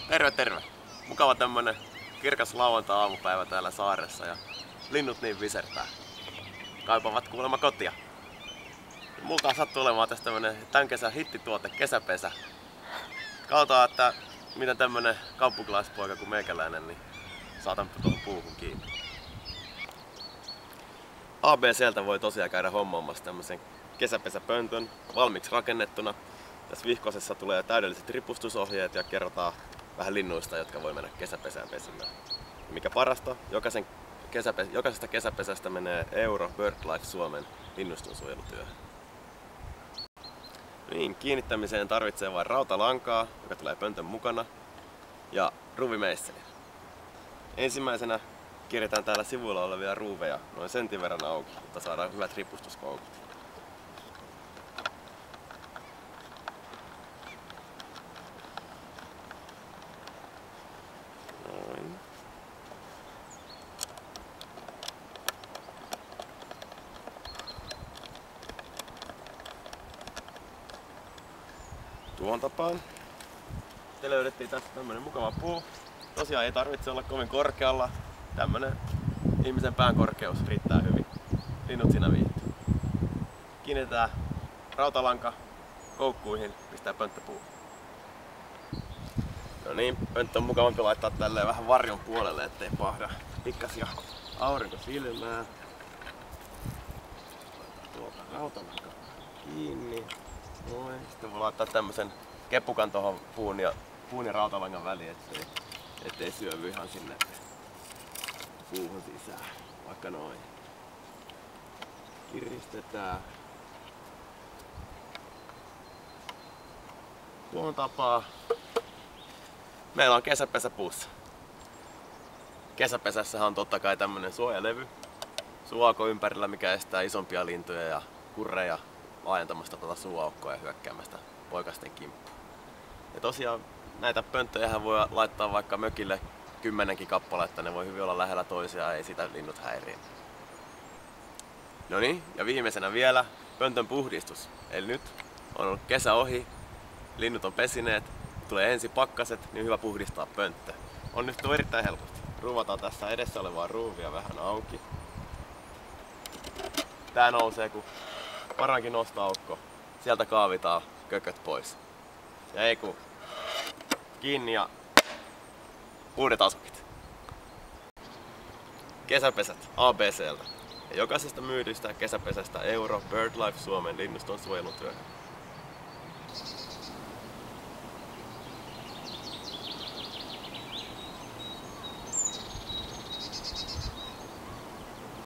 Terve, terve! Mukava tämmönen kirkas lauantai-aamupäivä täällä saaressa ja linnut niin visertää. Kaipaavat kuulemma kotia. Multa sattuu olemaan tästä tämmönen tän kesän hittituote, kesäpesä. Katsotaan, että miten tämmönen kaupunkilaispoika kuin meikäläinen, niin saatan tuohon puuhun kiinni. ABCltä voi tosiaan käydä hommaamassa tämmösen kesäpesäpöntön valmiiksi rakennettuna. Tässä vihkosessa tulee täydelliset ripustusohjeet ja kerrotaan vähän linnuista, jotka voi mennä kesäpesään pesimään. Ja mikä parasta, jokaisesta kesäpesästä menee euro BirdLife Suomen linnustonsuojelutyöhön. Niin, kiinnittämiseen tarvitsee vain rautalankaa, joka tulee pöntön mukana, ja ruuvimeisseli. Ensimmäisenä kierretään täällä sivuilla olevia ruuveja noin sentin verran auki, jotta saadaan hyvät ripustuskoukut. Noin. Tuohon tapaan. Te löydettiin tästä tämmönen mukava puu. Tosiaan ei tarvitse olla kovin korkealla. Tämmönen ihmisen pään korkeus riittää hyvin. Linnut siinä viihtyy. Kiinnitetään rautalanka koukkuihin, pistää pönttöpuu. No niin, pönttö on mukavampi laittaa tälleen vähän varjon puolelle, ettei pahda pikkasia aurinko silmää. Tuolta rautalanka kiinni. Noin. Sitten voi laittaa tämmösen kepukan tohon puun ja rautalangan väliin, ettei syövy ihan sinne puuhun sisään. Vaikka noin. Kiristetään. Tuon tapaa. Meillä on kesäpesä puussa. Kesäpesässähän on totta kai tämmönen suojalevy. Suuaukko ympärillä, mikä estää isompia lintuja ja kurreja laajentamasta tuota suuaukkoa ja hyökkäämästä poikasten kimppuun. Ja tosiaan näitä pönttöjähän voi laittaa vaikka mökille 10 kappaletta, ne voi hyvin olla lähellä toisiaan, ei sitä linnut häiriä. No niin, ja viimeisenä vielä pöntön puhdistus. Eli nyt on ollut kesä ohi, linnut on pesineet, tulee ensi pakkaset, niin hyvä puhdistaa pönttö. Onnistuu erittäin helposti. Ruuvataan tässä edessä olevaa ruuvia vähän auki. Tää nousee, kun varankin nostaa aukko. Sieltä kaavitaan kököt pois. Ja ei kun kiinni ja uudet asukit. Kesäpesät ABCltä. Ja jokaisesta myydystä kesäpesästä euro BirdLife Suomen linnuston suojelutyöhön.